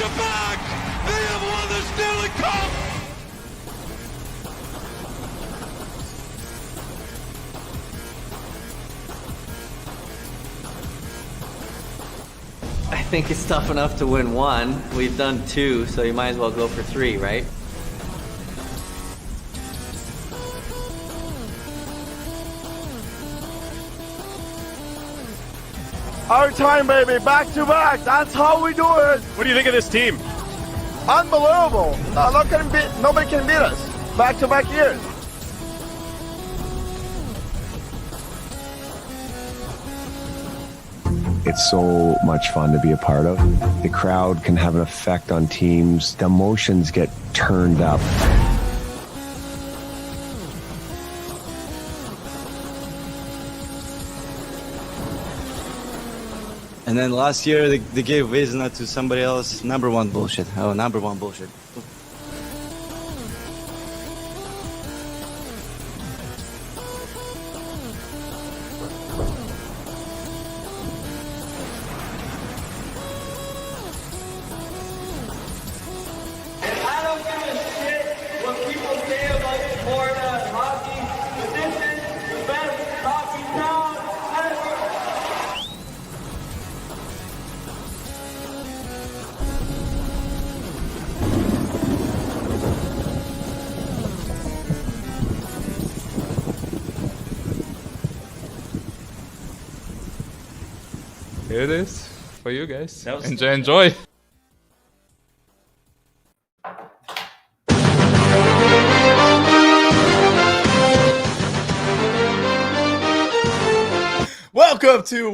are back! They have won the Stanley Cup! I think it's tough enough to win one. We've done two, so you might as well go for three, right? Our time, baby, back to back. That's how we do it. What do you think of this team? Unbelievable. Nobody can beat us. Back to back years. It's so much fun to be a part of. The crowd can have an effect on teams. The emotions get turned up. And then last year they gave Vezina to somebody else. Number one bullshit. Oh, number one bullshit. Here it is for you guys. Enjoy. Welcome to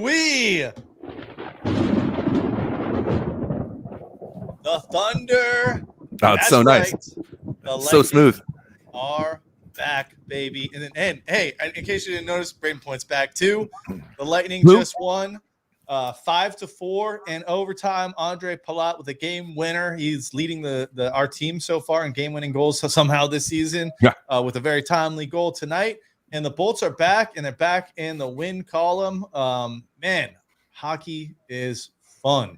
the Thunder. That's so nice. Right. So smooth. Are back, baby. And hey, in case you didn't notice, Braden Points back too. The Lightning just won 5-4 in overtime. Andre Palat with a game winner. He's leading our team so far in game-winning goals somehow this season. With a very timely goal tonight. And the Bolts are back, and they're back in the win column. Man, hockey is fun.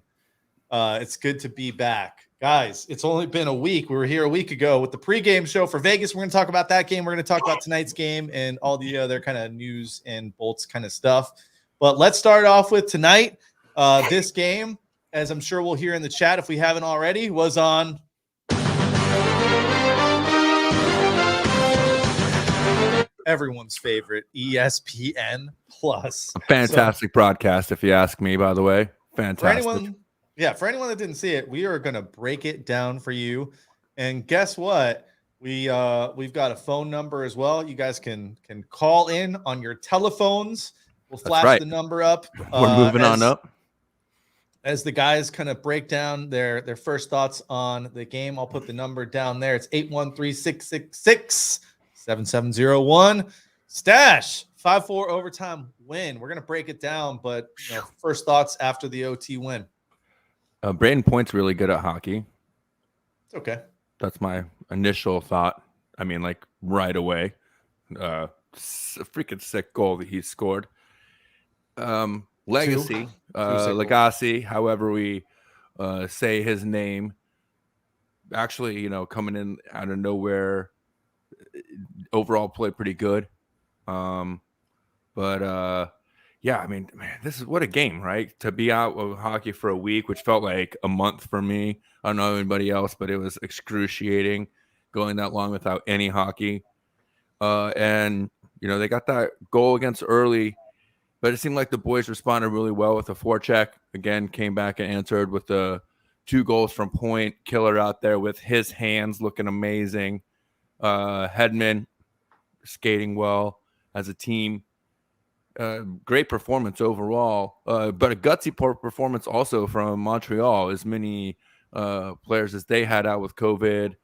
It's good to be back. Guys, it's only been a week. We were here a week ago with the pregame show for Vegas. We're going to talk about that game. We're going to talk about tonight's game and all the other kind of news and Bolts kind of stuff. But let's start off with tonight. This game, as I'm sure we'll hear in the chat if we haven't already, was on everyone's favorite ESPN Plus. A fantastic broadcast, if you ask me, by the way. Fantastic. For anyone that didn't see it, we are going to break it down for you. And guess what? We've got a phone number as well. You guys can call in on your telephones. We'll flash the number up. We're moving on up. As the guys kind of break down their first thoughts on the game, I'll put the number down there. It's 813-666-7701. Stash, 5-4 overtime win. We're going to break it down, but first thoughts after the OT win. Braden Point's really good at hockey. It's okay. That's my initial thought. I mean, like right away. A freaking sick goal that he scored. Legacy, Legacy, however we say his name. Actually, coming in out of nowhere, overall played pretty good. Yeah, I mean, man, this is what a game, right? To be out of hockey for a week, which felt like a month for me. I don't know anybody else, but it was excruciating going that long without any hockey. And they got that goal against early, but it seemed like the boys responded really well with the forecheck. Again, came back and answered with the 2 goals from Point. Killer out there with his hands looking amazing. Hedman skating well as a team. Great performance overall, but a gutsy performance also from Montreal. As many players as they had out with COVID,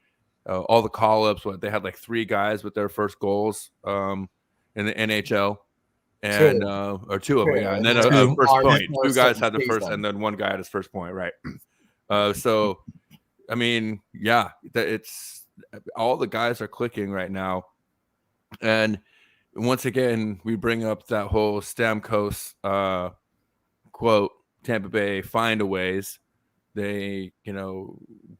all the call-ups. They had like 3 guys with their first goals in the NHL, and or 2 of them, yeah. And then a first point. 2 guys had the first, and then 1 guy had his first point, right? So, I mean, yeah, it's all the guys are clicking right now, and once again, we bring up that whole Stamkos quote, Tampa Bay find-a-ways. They,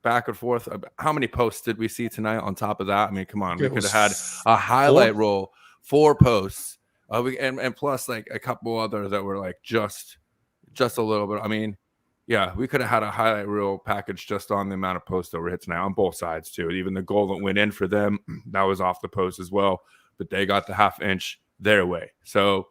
back and forth. How many posts did we see tonight on top of that? I mean, come on. We could have had a highlight roll, 4 posts. And plus like a couple other that were like just a little bit. I mean, yeah, we could have had a highlight reel package just on the amount of post over hits now on both sides too. Even the goal that went in for them, that was off the post as well, but they got the half inch their way. So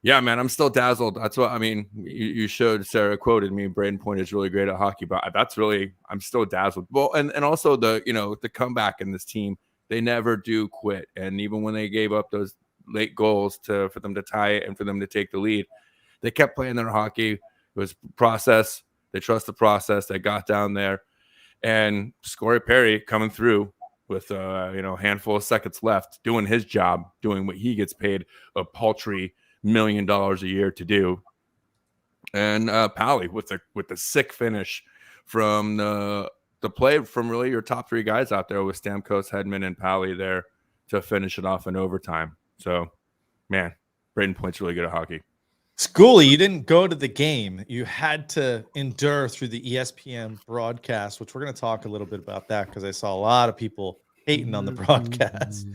yeah, man, I'm still dazzled. That's what I mean. You showed, Sarah quoted me, Braden Point is really great at hockey, but that's really, I'm still dazzled. Well, and also the comeback in this team, they never do quit. And even when they gave up those late goals for them to tie it and for them to take the lead, they kept playing their hockey. It was process. They trust the process. They got down there, and Corey Perry coming through with a handful of seconds left, doing his job, doing what he gets paid a paltry $1 million a year to do. And Pally with the sick finish from the play from really your top 3 guys out there with Stamkos, Hedman, and Pally there to finish it off in overtime. So, man, Braden Point's really good at hockey. Schoolie, you didn't go to the game. You had to endure through the ESPN broadcast, which we're going to talk a little bit about that because I saw a lot of people hating on the broadcast.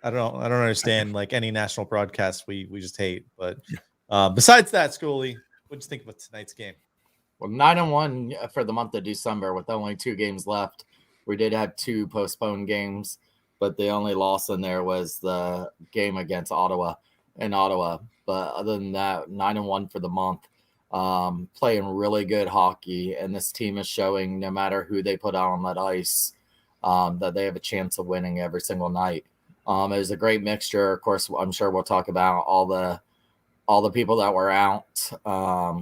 I don't understand like any national broadcast we just hate. But besides that, Schoolie, what'd you think about tonight's game? Well, 9-1 for the month of December with only 2 games left. We did have 2 postponed games, but the only loss in there was the game against Ottawa in Ottawa. But other than that, 9-1 for the month, playing really good hockey. And this team is showing no matter who they put out on that ice, that they have a chance of winning every single night. It was a great mixture. Of course, I'm sure we'll talk about all the people that were out,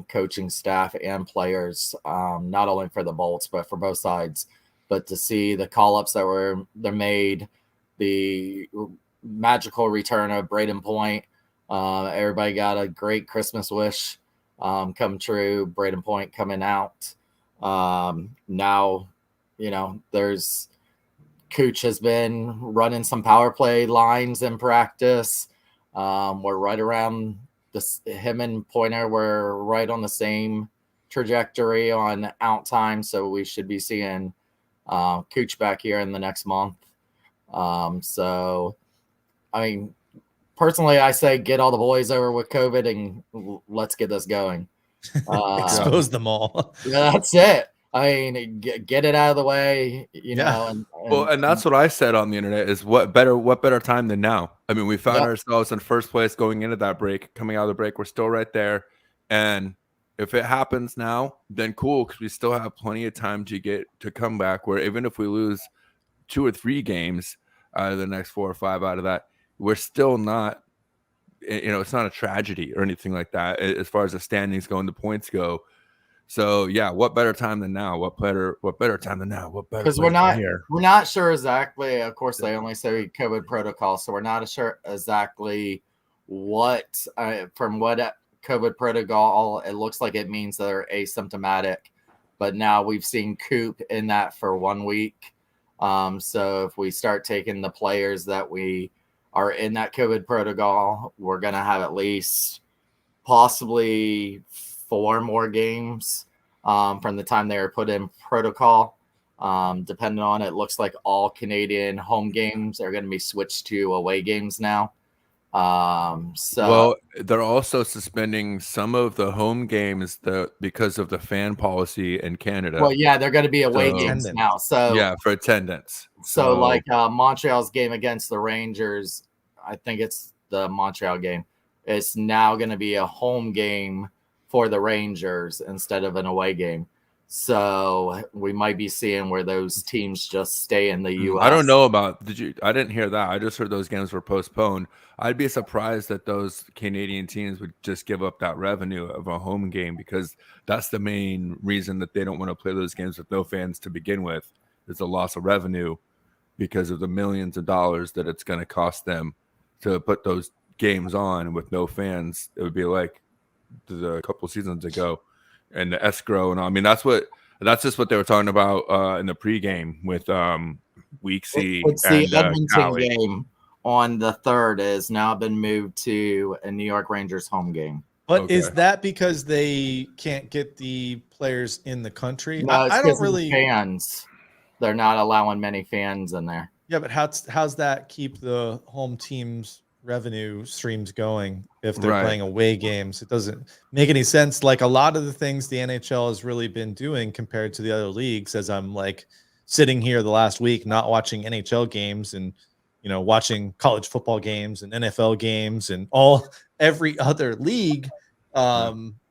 coaching staff and players, not only for the Bolts, but for both sides. But to see the call-ups that they're made, the magical return of Braden Point, everybody got a great Christmas wish come true. Braden Point coming out. Now, there's Cooch has been running some power play lines in practice. We're right around this. Him and Pointer were right on the same trajectory on out time, so we should be seeing Cooch back here in the next month. So, I mean, personally, I say get all the boys over with COVID and let's get this going. Expose them all. Yeah, that's it. I mean, get it out of the way, know. And that's what I said on the internet is what better time than now? I mean, we found ourselves in first place going into that break. Coming out of the break, we're still right there. And if it happens now, then cool, because we still have plenty of time to come back. Where even if we lose 2 or 3 games out of the next 4 or 5 out of that, we're still not, it's not a tragedy or anything like that as far as the standings go and the points go. So yeah, what better time than now? What better time than now? What better? Because we're not sure exactly. Of course, they only say COVID protocol, so we're not sure exactly what from what COVID protocol. It looks like it means they're asymptomatic, but now we've seen Coop in that for 1 week. So if we start taking the players that we are in that COVID protocol, we're gonna have at least possibly 4 more games from the time they were put in protocol. Depending on it, looks like all Canadian home games are going to be switched to away games now. Well, they're also suspending some of the home games because of the fan policy in Canada. Well, yeah, they're going to be away games now. So yeah, for attendance. So like Montreal's game against the Rangers, I think it's the Montreal game. It's now going to be a home game for the Rangers instead of an away game. So we might be seeing where those teams just stay in the U.S. I don't know about I didn't hear that. I just heard those games were postponed. I'd be surprised that those Canadian teams would just give up that revenue of a home game, because that's the main reason that they don't want to play those games with no fans to begin with, is the loss of revenue because of the millions of dollars that it's going to cost them to put those games on with no fans. It would be like a couple seasons ago, and the escrow and all. I mean, that's just what they were talking about in the pregame with Week C. It's the Edmonton game on the 3rd has now been moved to a New York Rangers home game. But is that because they can't get the players in the country? No, I don't really. Fans. They're not allowing many fans in there. Yeah, but how's that keep the home team's revenue streams going if they're playing away games? It doesn't make any sense. Like a lot of the things the NHL has really been doing compared to the other leagues, as I'm like sitting here the last week not watching NHL games and watching college football games and NFL games and every other league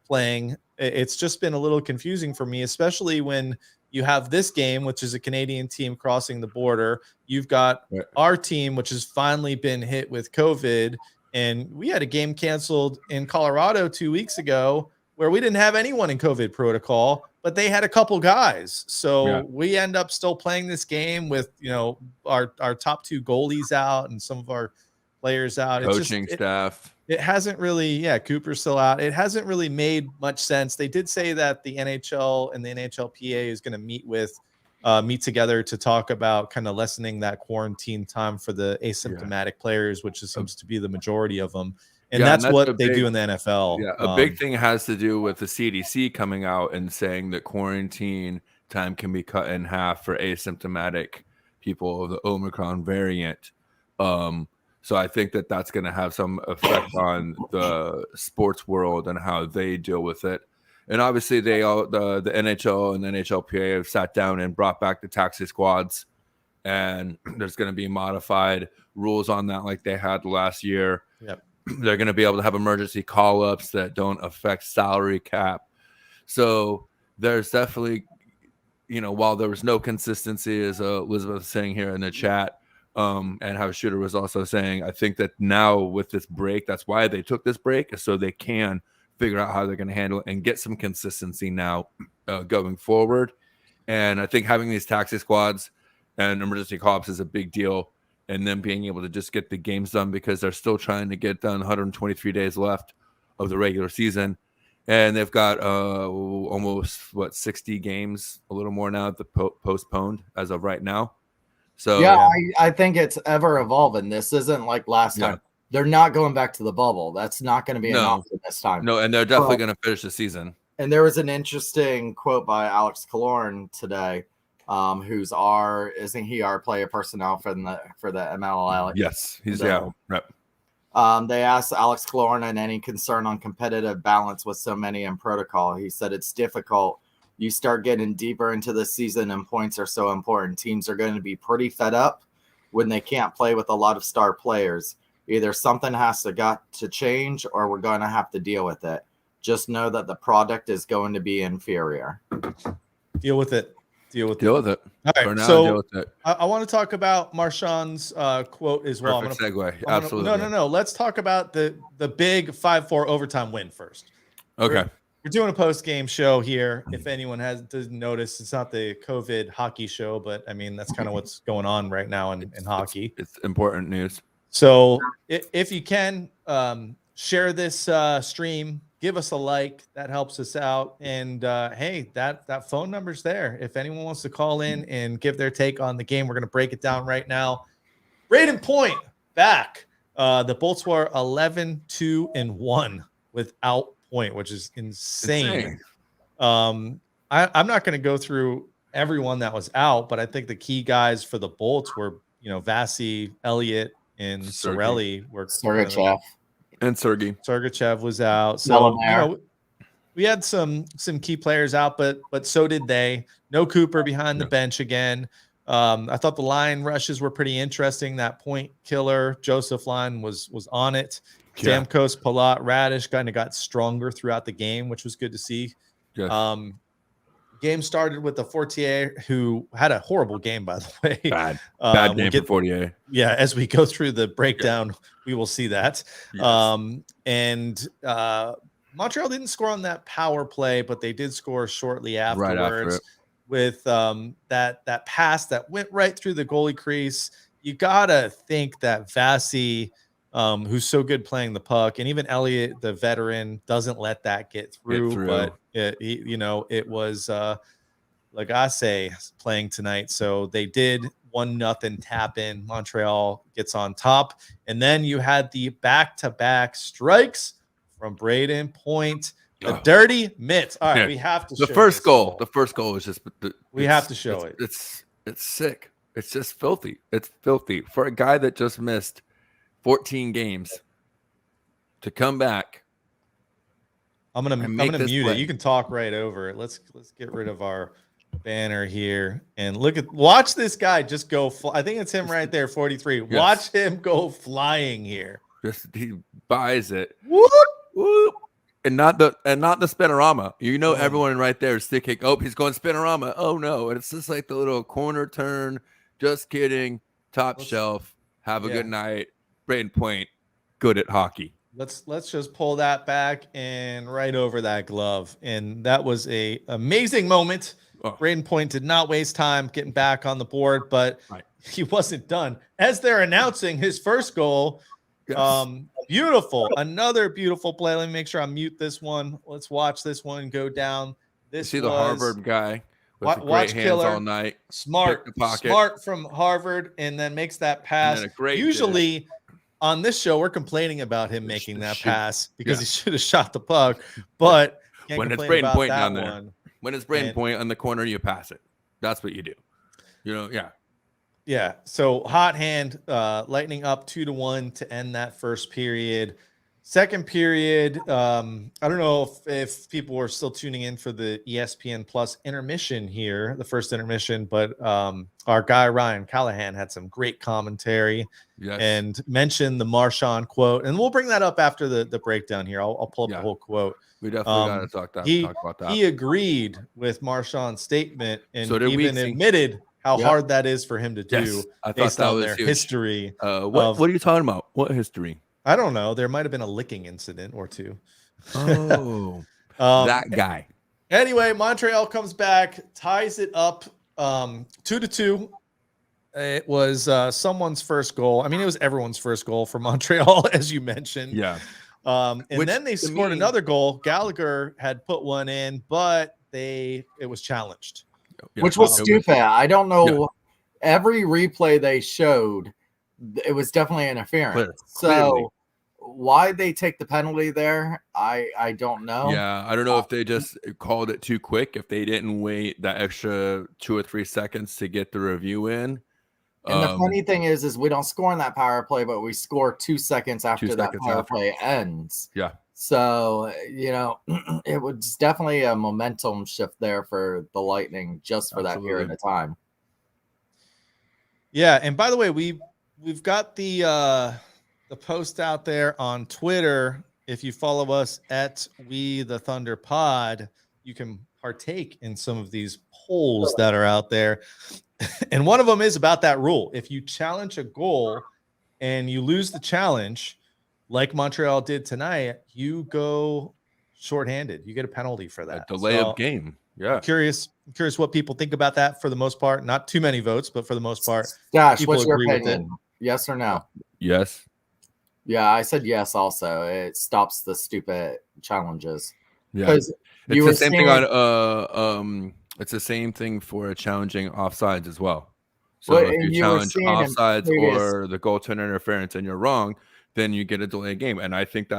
playing. It's just been a little confusing for me, especially when you have this game, which is a Canadian team crossing the border. You've got our team, which has finally been hit with COVID. And we had a game canceled in Colorado 2 weeks ago where we didn't have anyone in COVID protocol, but they had a couple guys. So we end up still playing this game with, our top 2 goalies out and some of our players out. Coaching staff. It hasn't really, Cooper's still out. It hasn't really made much sense. They did say that the NHL and the NHLPA is going to meet together to talk about kind of lessening that quarantine time for the asymptomatic players, which seems to be the majority of them. And that's what they do in the NFL. Yeah, a big thing has to do with the CDC coming out and saying that quarantine time can be cut in half for asymptomatic people of the Omicron variant. So I think that that's going to have some effect on the sports world and how they deal with it. And obviously, the NHL and the NHLPA have sat down and brought back the taxi squads, and there's going to be modified rules on that, like they had last year. Yep. They're going to be able to have emergency call-ups that don't affect salary cap. So there's definitely, while there was no consistency, as Elizabeth was saying here in the chat. And how Shooter was also saying, I think that now with this break, that's why they took this break, so they can figure out how they're going to handle it and get some consistency now going forward. And I think having these taxi squads and emergency call-ups is a big deal, and then being able to just get the games done because they're still trying to get done 123 days left of the regular season. And they've got almost, 60 games, a little more now, postponed as of right now. So I think it's ever evolving. This isn't like last time. They're not going back to the bubble. That's not going to be an option this time. No, and they're definitely going to finish the season. And there was an interesting quote by Alex Killorn today, isn't he our player personnel for the MLL? Yes, he's They asked Alex Killorn and any concern on competitive balance with so many in protocol. He said it's difficult. You start getting deeper into the season and points are so important. Teams are going to be pretty fed up when they can't play with a lot of star players. Either something has to change or we're going to have to deal with it. Just know that the product is going to be inferior. Deal with it. Deal with it. All right, For now, so deal with it. I want to talk about Marchand's quote as well. Perfect segue. Absolutely. No. Let's talk about the big 5-4 overtime win first. Okay. We're doing a post-game show here. If anyone doesn't notice, it's not the COVID hockey show, but I mean, that's kind of what's going on right now in hockey. It's important news. So if you can share this stream, give us a like. That helps us out. And hey, that phone number's there. If anyone wants to call in and give their take on the game, we're going to break it down right now. Braden Point back. The Bolts were 11-2-1 without Point, which is insane. I'm not going to go through everyone that was out, but I think the key guys for the Bolts were, Vasi, Elliott, and Sorelli were Sergachev. And Sergachev was out. So we had some key players out, but so did they. No Cooper behind the bench again. I thought the line rushes were pretty interesting. That Point killer Joseph line was on it. Stamkos, Palat, Radish kind of got stronger throughout the game, which was good to see. Yes. Game started with the Fortier, who had a horrible game, by the way. Bad name for Fortier. Yeah, as we go through the breakdown, we will see that. Yes. And Montreal didn't score on that power play, but they did score shortly afterwards. Right after with that pass that went right through the goalie crease. You gotta think that Vasi, who's so good playing the puck, and even Elliott, the veteran, doesn't let that get through. But it was like I say, playing tonight. So they did 1-0 tap in. Montreal gets on top, and then you had the back-to-back strikes from Braden Point. The dirty mitts. All right, we have to show the first goal. goal. The first goal is just We have to show it. It's sick. It's just filthy. It's filthy for a guy that just missed 14 games to come back. I'm gonna mute it. You can talk right over it. Let's get rid of our banner here and watch this guy just go. I think it's him right there, 43. Yes. Watch him go flying here. Just he buys it. Whoop, whoop. And not the spinorama. Everyone right there is thinking, oh, he's going spinorama. Oh no. And it's just like the little corner turn. Just kidding. Top shelf. Have a good night. Braden Point, good at hockey. Let's just pull that back and right over that glove. And that was a amazing moment. Braden Point did not waste time getting back on the board, but he wasn't done. As they're announcing his first goal, beautiful. Another beautiful play. Let me make sure I mute this one. Let's watch this one go down. This the Harvard guy with the great hands killer, all night. Smart from Harvard, and then makes that pass. Usually on this show, we're complaining about him making that pass because he should have shot the puck. But when it's Braden Point down there, when it's Braden Point on the corner, you pass it. That's what you do. Yeah. So hot hand, Lightning up 2-1 to end that first period. Second period, I don't know if people were still tuning in for the ESPN Plus intermission here, the first intermission, but our guy Ryan Callahan had some great commentary and mentioned the Marchand quote, and we'll bring that up after the breakdown here. I'll pull up the whole quote. We definitely got to talk about that. He agreed with Marchand's statement and even admitted how hard that is for him to do based on their history. What are you talking about? What history? I don't know. There might have been a licking incident or two. Oh, that guy. Anyway, Montreal comes back, ties it up 2-2. It was someone's first goal. I mean, it was everyone's first goal for Montreal, as you mentioned. Yeah. Then they scored another goal. Gallagher had put one in, but it was challenged. Which was stupid. I don't know. Yeah. Every replay they showed, it was definitely interference. So why they take the penalty there, I don't know. Yeah, I don't know if they just called it too quick, if they didn't wait that extra 2 or 3 seconds to get the review in. And the funny thing is we don't score in that power play, but we score 2 seconds after that power play ends. Yeah. So, it was definitely a momentum shift there for the Lightning just for that period of time. Yeah, and by the way, we've got the post out there on Twitter. If you follow us at We the Thunder Pod, you can partake in some of these polls that are out there. And one of them is about that rule. If you challenge a goal and you lose the challenge, like Montreal did tonight, you go shorthanded. You get a penalty for that. A delay of game. Yeah. Curious what people think about that for the most part. Not too many votes, but for the most part. Josh, what's your opinion? Yes or no? Yes. Yeah, I said yes also. It stops the stupid challenges. Yeah. It's the same thing on it's the same thing for challenging offsides as well. So if you challenge offsides or the goaltender interference and you're wrong, then you get a delayed game. And I think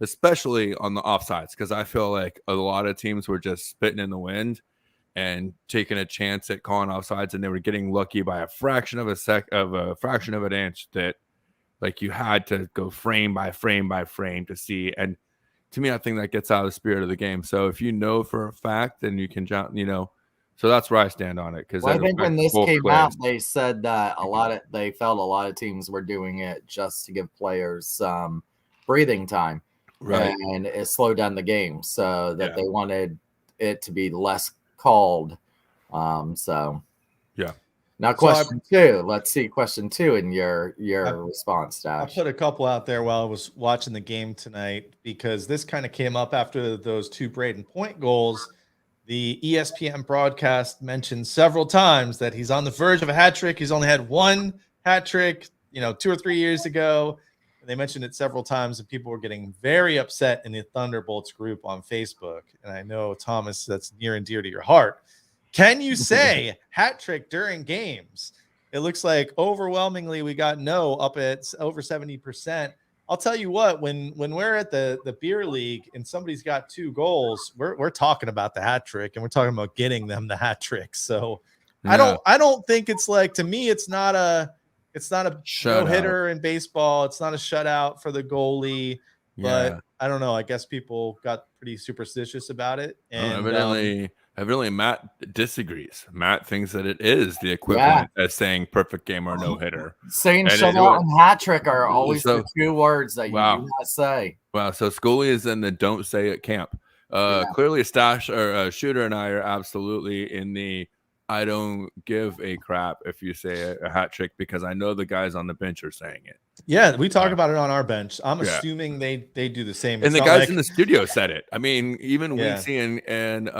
especially on the offsides, because I feel like a lot of teams were just spitting in the wind and taking a chance at calling offsides, and they were getting lucky by a fraction of an inch that like you had to go frame by frame by frame to see. And to me, I think that gets out of the spirit of the game. So if you know for a fact, then you can so that's where I stand on it. Because I think when this came out, they said that they felt a lot of teams were doing it just to give players some breathing time, right? And it slowed down the game, so that they wanted it to be less called. Now question 2. Let's see question 2 in your response, Dash. I put a couple out there while I was watching the game tonight because this kind of came up after those 2 Braden Point goals. The ESPN broadcast mentioned several times that he's on the verge of a hat trick. He's only had 1 hat trick, 2 or 3 years ago. And they mentioned it several times, and people were getting very upset in the Thunderbolts group on Facebook. And I know, Thomas, that's near and dear to your heart. Can you say hat trick during games? It looks like overwhelmingly we got no, up at over 70%. I'll tell you what, when we're at the beer league and somebody's got 2 goals, we're talking about the hat trick, and we're talking about getting them the hat trick. So Yeah. I don't think it's like, to me, it's not a no hitter in baseball. It's not a shutout for the goalie, but I don't know. I guess people got pretty superstitious about it. And evidently Matt disagrees. Matt thinks that it is the equivalent as saying perfect game or no hitter. Saying shutout and hat trick are always the 2 words that you do not say. Wow. So Scully is in the don't say it camp. Clearly Shooter and I are absolutely in the I don't give a crap if you say a hat trick, because I know the guys on the bench are saying it. Yeah, we talk about it on our bench. I'm assuming they do the same. And the guys in the studio said it. I mean, even Weeksy and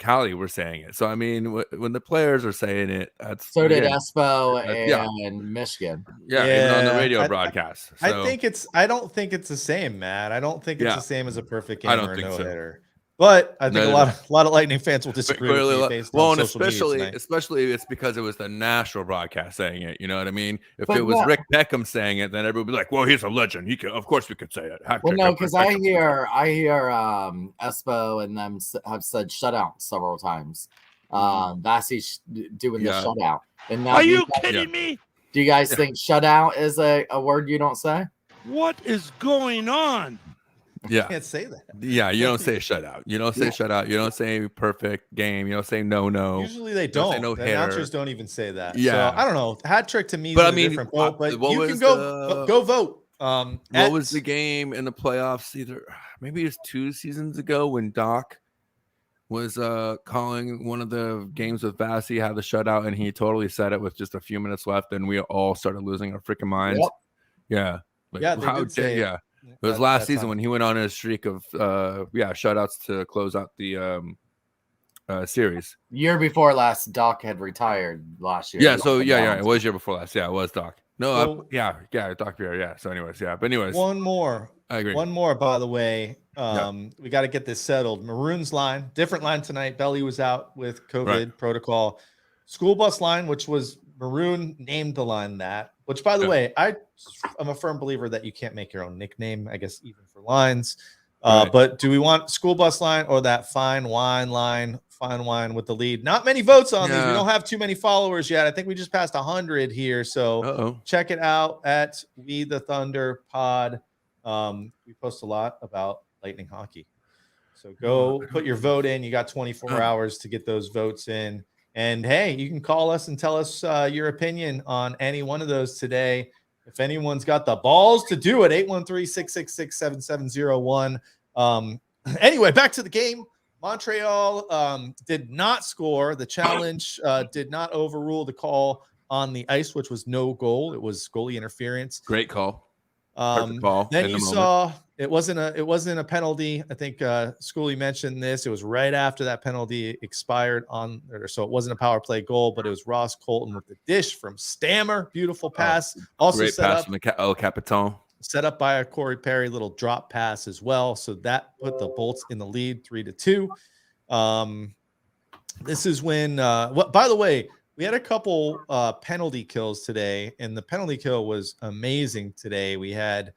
Callie were saying it. So I mean, when the players are saying it, that's so did Espo and Michigan. Yeah, even on the radio broadcast. So, I don't think it's the same, Matt. I don't think it's the same as a perfect game or a no-hitter. So. But I think a lot of Lightning fans will disagree with me based on social media tonight. Especially it's because it was the national broadcast saying it. You know what I mean? If it was Rick Beckham saying it, then everybody would be like, "Well, he's a legend. Of course, we could say it." Well, no, because I hear Espo and them have said shutout several times. Vasi doing the shutout. And now, are you kidding me? Do you guys think shutout is a word you don't say? What is going on? Yeah, you can't say that. Yeah, you don't say shutout. You don't say shutout. You don't say perfect game. You don't say no. Usually they don't. No the announcers don't even say that. Yeah, so, I don't know. Hat trick to me is different boat, but you can go vote. What was the game in the playoffs? Maybe it was 2 seasons ago when Doc was calling one of the games with Vasi, had the shutout, and he totally said it with just a few minutes left, and we all started losing our freaking minds. Yep. Yeah, they did say it. It was last season when he went on a streak of shutouts to close out the series. Year before last, Doc had retired last year. Yeah, so it was year before last. Yeah, it was Doc. No, Doc Beer. Yeah. So anyways, but anyways, one more. I agree. One more, by the way. We got to get this settled. Maroon's line, different line tonight. Belly was out with COVID protocol. School bus line, which was Maroon named the line that. Which, by the way, I'm a firm believer that you can't make your own nickname, I guess, even for lines. But do we want school bus line or that fine wine line, fine wine with the lead? Not many votes on these. We don't have too many followers yet. I think we just passed 100 here. So check it out at We the Thunder Pod. We post a lot about Lightning hockey. So go put your vote in. You got 24 hours to get those votes in. And hey, you can call us and tell us your opinion on any one of those today. If anyone's got the balls to do it, 813-666-7701. Anyway, back to the game. Montreal did not score. The challenge did not overrule the call on the ice, which was no goal. It was goalie interference. Great call. Then you saw it wasn't a penalty. I think Schooley mentioned this. It was right after that penalty expired so it wasn't a power play goal, but it was Ross Colton with the dish from Stammer. Beautiful pass. Also great pass from El Capitan. Set up by a Corey Perry little drop pass as well. So that put the Bolts in the lead 3-2. This is when by the way, we had a couple penalty kills today, and the penalty kill was amazing today. We had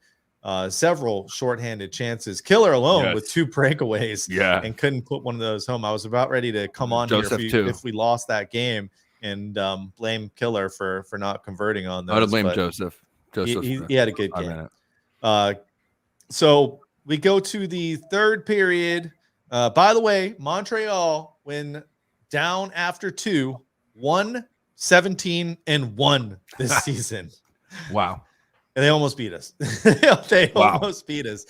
several shorthanded chances. Killer alone with 2 breakaways and couldn't put one of those home. I was about ready to come on Joseph here if we lost that game and blame Killer for not converting on those. I would blame Joseph. He had a good game. So we go to the third period. By the way, Montreal, when down after 2, 1-17-1 this season. Wow. And they almost beat us. They almost beat us.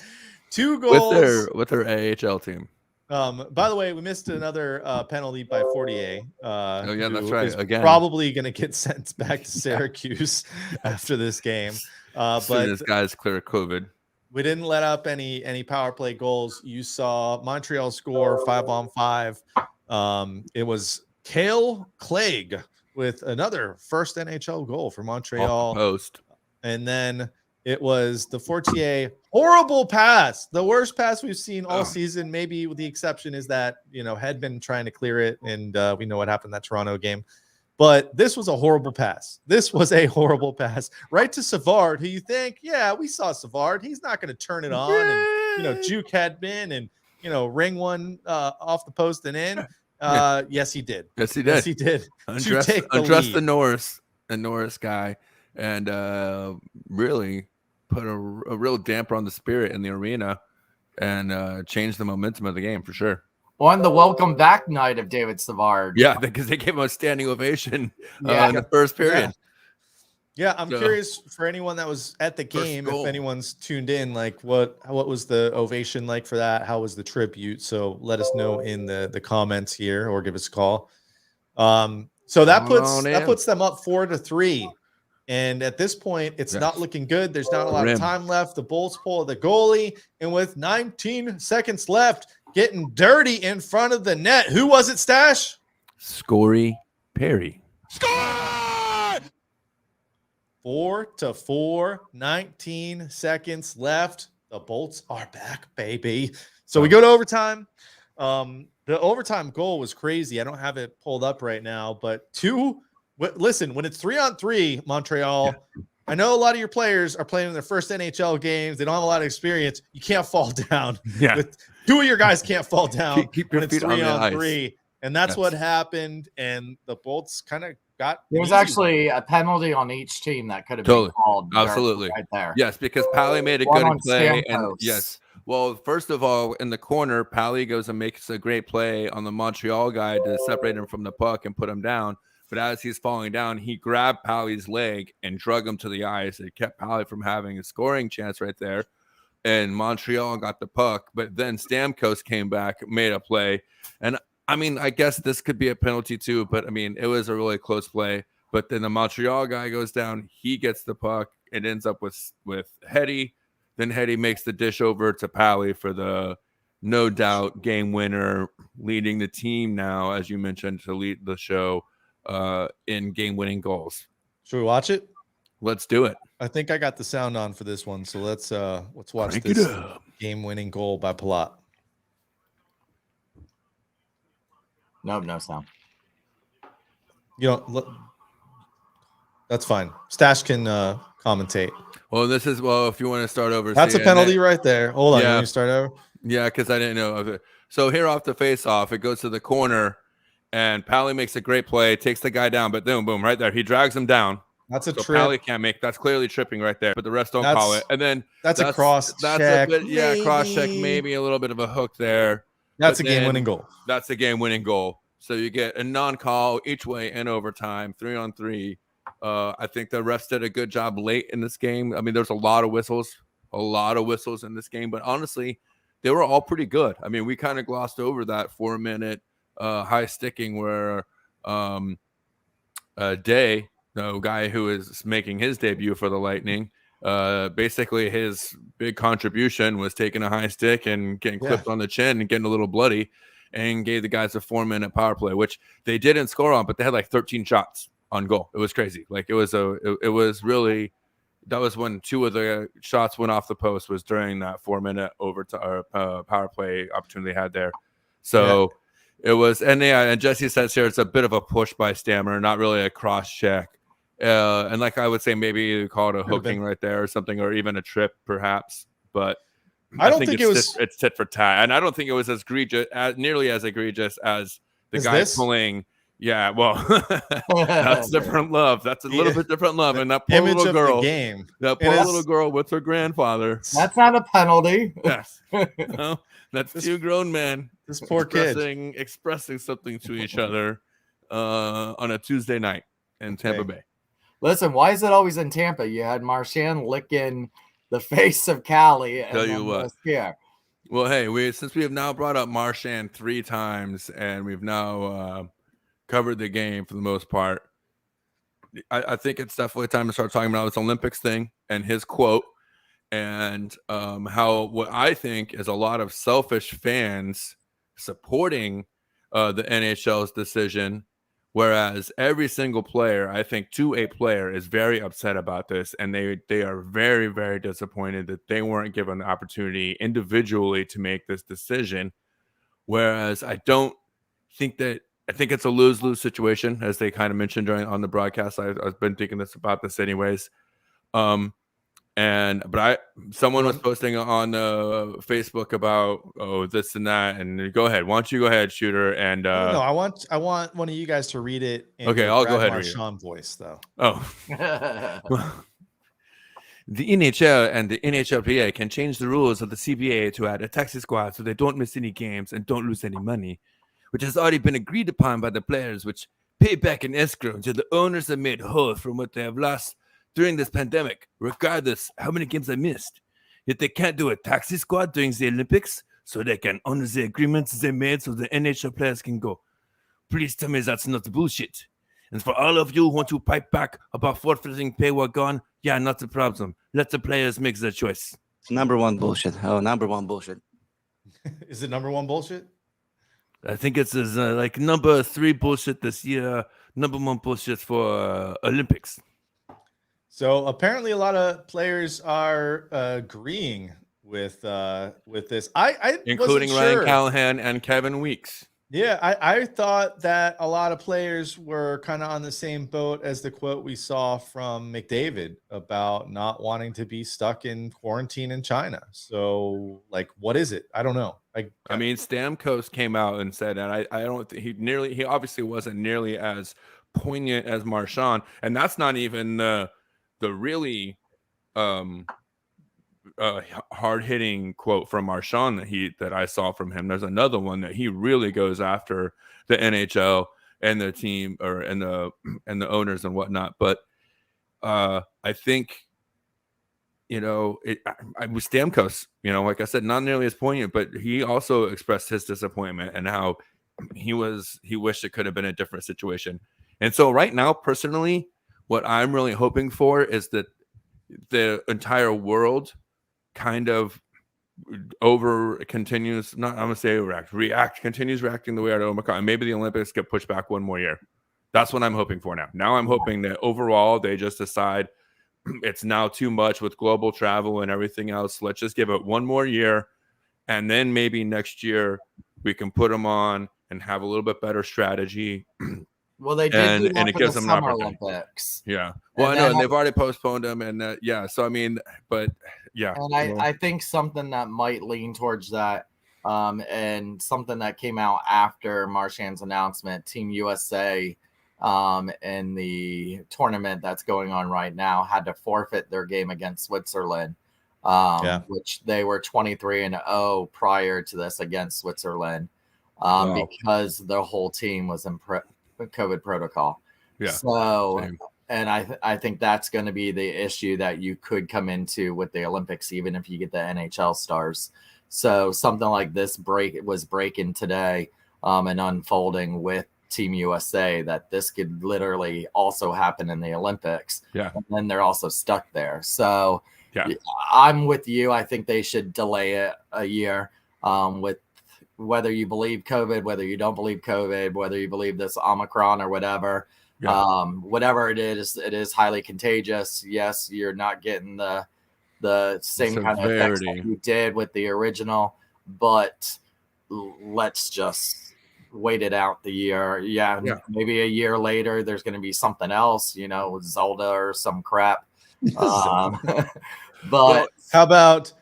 2 goals with their AHL team. By the way, we missed another penalty by Fortier. That's right. Again, probably going to get sent back to Syracuse after this game. But this guy's clear of COVID. We didn't let up any power play goals. You saw Montreal score 5-on-5. It was Cale Clegg with another first NHL goal for Montreal. Post. And then it was the Fortier horrible pass, the worst pass we've seen all season. Maybe with the exception is that, Hedman trying to clear it, and we know what happened in that Toronto game. But this was a horrible pass. This was a horrible pass right to Savard, who you think, yeah, we saw Savard. He's not going to turn it on and, juke headbin and, ring one off the post and in. Yes, he did. Yes, he did. Yes, he did. Undressed the Norris guy, and really put a real damper on the spirit in the arena and changed the momentum of the game for sure. On the welcome back night of David Savard. Yeah, because they gave him a standing ovation in the first period. Yeah, I'm curious for anyone that was at the game, if anyone's tuned in, like what was the ovation like for that? How was the tribute? So let us know in the comments here or give us a call. So that puts them up 4-3. And at this point, it's not looking good. There's not a lot of time left. The Bolts pull the goalie, and with 19 seconds left, getting dirty in front of the net. Who was it, Stash? Scory Perry. Score! 4-4, 19 seconds left. The Bolts are back, baby. So we go to overtime. The overtime goal was crazy. I don't have it pulled up right now, but listen, when it's 3-on-3, Montreal, I know a lot of your players are playing in their first NHL games. They don't have a lot of experience. You can't fall down. Yeah. Two of your guys can't fall down keep your when feet it's on the 3-on-3. ice. And that's what happened. And the Bolts kind of got There was actually a penalty on each team that could have been called. Absolutely. Right there. Yes, because Pally made a One good on play. Stamkos. And yes. Well, first of all, in the corner, Pally goes and makes a great play on the Montreal guy to separate him from the puck and put him down. But as he's falling down, he grabbed Pally's leg and drug him to the ice. It kept Pally from having a scoring chance right there. And Montreal got the puck. But then Stamkos came back, made a play. And, I mean, I guess this could be a penalty too. But, I mean, it was a really close play. But then the Montreal guy goes down. He gets the puck. It ends up with Hetty. Then Hetty makes the dish over to Pally for the no doubt game winner, leading the team now, as you mentioned, to lead the show in game-winning goals. Should we watch it? Let's do it. I think I got the sound on for this one, so let's watch this game-winning goal by Palat. No sound. That's fine. Stash can commentate. Well, if you want to start over, that's a penalty right there. Hold on, you want me to start over? Yeah, because I didn't know of it. So here off the face-off, it goes to the corner. And Pally makes a great play, takes the guy down, but boom, right there. He drags him down. That's a trip. Pally can't make. That's clearly tripping right there, but the rest don't call it. And then that's a cross check. Cross check, maybe a little bit of a hook there. That's a game-winning goal. That's a game-winning goal. So you get a non-call each way in overtime, 3-on-3. I think the refs did a good job late in this game. I mean, there's a lot of whistles in this game, but honestly, they were all pretty good. I mean, we kind of glossed over that 4-minute high sticking where Day, the guy who is making his debut for the Lightning, basically his big contribution was taking a high stick and getting clipped on the chin and getting a little bloody, and gave the guys a 4-minute power play, which they didn't score on, but they had like 13 shots on goal. It was crazy. Like it was really, that was when 2 of the shots went off the post, was during that 4-minute overtime power play opportunity they had there. So it was, and Jesse says here it's a bit of a push by Stammer, not really a cross check. And like I would say, maybe you call it a hooking right there or something, or even a trip perhaps. But I don't think it's tit for tat, and I don't think it was nearly as egregious as the guy pulling. Yeah, well, that's different love. That's a little bit different love, and that poor little girl, that poor little girl with her grandfather. That's not a penalty. Yes, no, that's 2 grown men. This poor kid expressing something to each other on a Tuesday night in Tampa Bay. Listen, why is it always in Tampa? You had Marchand licking the face of Callie. Tell you what. Well, hey, since we have now brought up Marchand 3 times, and we've now covered the game for the most part, I think it's definitely time to start talking about this Olympics thing and his quote, and how what I think is a lot of selfish fans supporting the NHL's decision, whereas every single player, I think to a player, is very upset about this, and they are very, very disappointed that they weren't given the opportunity individually to make this decision. Whereas I don't think that I think it's a lose-lose situation, as they kind of mentioned on the broadcast. I've been thinking about this anyways. Someone was posting on Facebook about this and that, and go ahead. Why don't you go ahead, Shooter? And no, I want one of you guys to read it. In okay, I'll go ahead. Marchand voice though. Oh. The NHL and the NHLPA can change the rules of the CBA to add a taxi squad so they don't miss any games and don't lose any money, which has already been agreed upon by the players, which pay back in escrow until the owners are made whole from what they have lost during this pandemic, regardless how many games they missed. Yet they can't do a taxi squad during the Olympics so they can honor the agreements they made so the NHL players can go. Please tell me that's not bullshit. And for all of you who want to pipe back about forfeiting pay while gone, yeah, not a problem. Let the players make their choice. Number one bullshit. Oh, number one bullshit. Is it number one bullshit? I think it's like number 3 bullshit this year, number 1 bullshit for Olympics. So apparently, a lot of players are agreeing with this. I including Ryan Callahan and Kevin Weeks. Yeah, I thought that a lot of players were kind of on the same boat as the quote we saw from McDavid about not wanting to be stuck in quarantine in China. So, like, what is it? I don't know. I mean, Stamkos came out and said, and I don't think he obviously wasn't nearly as poignant as Marchand, and that's not even the really hard-hitting quote from Marchand that I saw from him. There's another one that he really goes after the NHL and the team and the owners and whatnot. But I think, with Stamkos, like I said, not nearly as poignant, but he also expressed his disappointment and how he wished it could have been a different situation. And so right now, personally, what I'm really hoping for is that the entire world kind of continues reacting the way out of Omicron. Maybe the Olympics get pushed back one more year. That's what I'm hoping for now. Now I'm hoping that overall they just decide it's now too much with global travel and everything else. Let's just give it one more year, and then maybe next year we can put them on and have a little bit better strategy. Well, they did and it gives them an Summer opportunity. Olympics. Yeah. Well, I know, and they've already postponed them, and yeah. So I mean, but yeah. And I think something that might lean towards that, and something that came out after Marchand's announcement, Team USA, in the tournament that's going on right now, had to forfeit their game against Switzerland, which they were 23-0 prior to this against Switzerland, because the whole team was in COVID protocol. Yeah. So, and I think that's going to be the issue that you could come into with the Olympics, even if you get the NHL stars. So something like this was breaking today, and unfolding with Team USA, that this could literally also happen in the Olympics. Yeah. And then they're also stuck there. So yeah, I'm with you. I think they should delay it a year, with whether you believe COVID, whether you don't believe COVID, whether you believe this Omicron or whatever, whatever it is highly contagious. Yes, you're not getting the same kind of effects that you did with the original, but let's just wait it out the year. Yeah. Maybe a year later, there's going to be something else, Zelda or some crap. But how about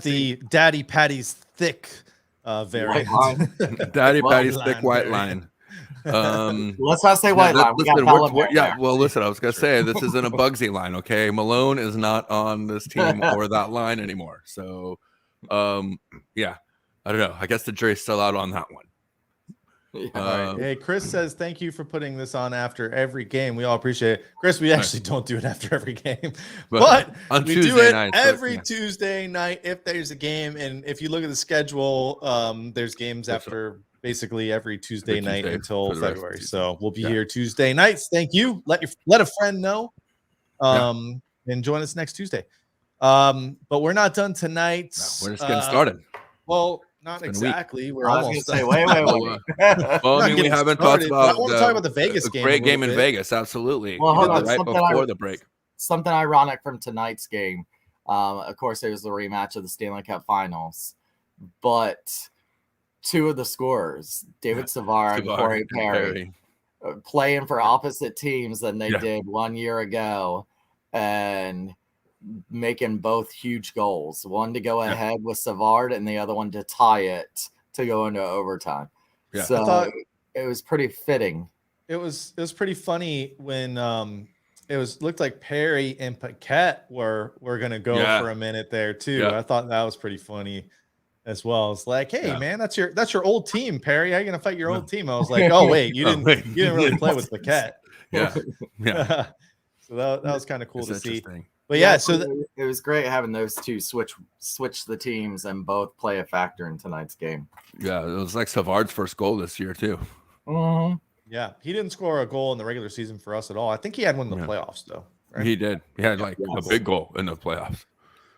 the Daddy Patty's thick variant? Daddy Patty's thick white line. Let's not say white line. Well, listen, I was gonna say this isn't a Bugsy line, okay? Malone is not on this team or that line anymore. So, I don't know. I guess the jury's still out on that one. Hey, Chris says thank you for putting this on after every game. We all appreciate it. Chris, we actually don't do it after every game, but on we Tuesday do it night, every Tuesday night if there's a game. And if you look at the schedule, there's games after basically every Tuesday night until February. So we'll be here Tuesday nights. Thank you. Let a friend know, and join us next Tuesday. But we're not done tonight. No, we're just getting started. Well, not exactly. We're I was almost gonna say, wait. Well, I mean, we haven't talked about. I want to talk about the Vegas game. Great game in Vegas, absolutely. Well, hold on. Right before the break. Something ironic from tonight's game. Of course, it was the rematch of the Stanley Cup Finals, but two of the scorers, David Savard and Corey Perry, playing for opposite teams than they did 1 year ago, and making both huge goals. One to go ahead with Savard, and the other one to tie it to go into overtime. Yeah. So it was pretty fitting. It was pretty funny when looked like Perry and Paquette were gonna go for a minute there too. Yeah. I thought that was pretty funny as well. It's like, hey man, that's your old team, Perry. How are you gonna fight your old team? I was like, oh wait, you didn't really play with Paquette. Yeah. So that was kind of cool to see. But it was great having those two switch the teams and both play a factor in tonight's game. Yeah, it was like Savard's first goal this year too. Mm-hmm. Yeah, he didn't score a goal in the regular season for us at all. I think he had one in the playoffs though. Right? He did. He had like a big goal in the playoffs.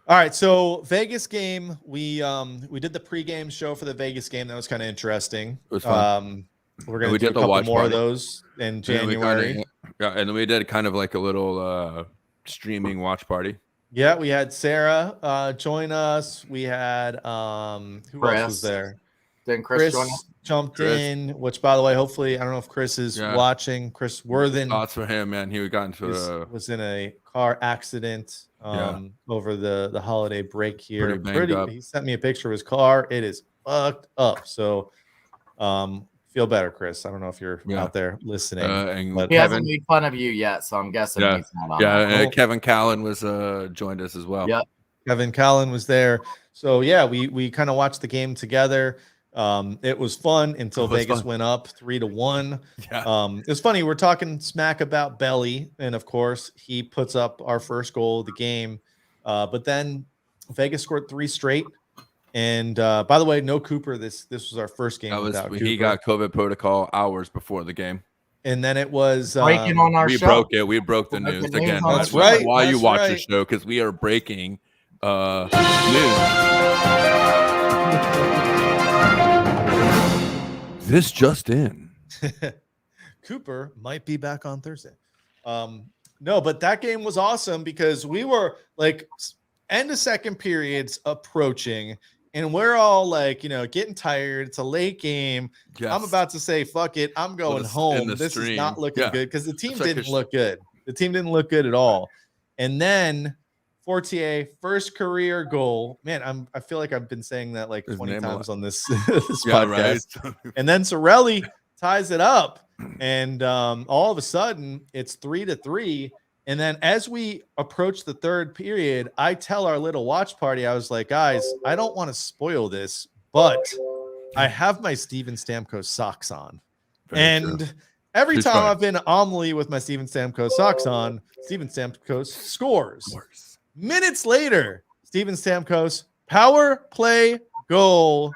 All right, so Vegas game, we did the pregame show for the Vegas game. That was kind of interesting. It was fun. We're gonna do a couple more of those in January. And then we did kind of like a little streaming watch party. Yeah, we had Sarah join us. We had who else was there? Then Chris jumped in, which by the way, hopefully, I don't know if Chris is watching. Chris Worthen. Thoughts for him, man. He was in a car accident over the holiday break here. He sent me a picture of his car. It is fucked up. So feel better, Chris. I don't know if you're out there listening. He hasn't made fun of you yet, so I'm guessing he's not on. Kevin Callan was joined us as well. Yeah, Kevin Callan was there. So yeah, we kind of watched the game together. It was fun until Vegas went up 3-1. Yeah. It's funny. We're talking smack about Belly, and of course he puts up our first goal of the game. But then Vegas scored 3 straight. And by the way, no Cooper. This was our first game without Cooper. He got COVID protocol hours before the game. And then it was breaking on our show. Broke it. We broke the news again. That's right. Why you watch the show? Because we are breaking news. This just in. Cooper might be back on Thursday. No, but that game was awesome because we were like end of second periods approaching, and we're all like, getting tired. It's a late game. Yes. I'm about to say, fuck it. I'm going home. This is not looking good because the team didn't look good. The team didn't look good at all. And then Fortier, first career goal. Man, I feel like I've been saying that like 20 times on this podcast. Right. And then Cirelli ties it up, and all of a sudden it's 3-3. And then as we approach the third period, I tell our little watch party, I was like, guys, I don't want to spoil this, but I have my Steven Stamkos socks on. Every time I've been Amalie with my Steven Stamkos socks on, Steven Stamkos scores. Minutes later, Steven Stamkos power play goal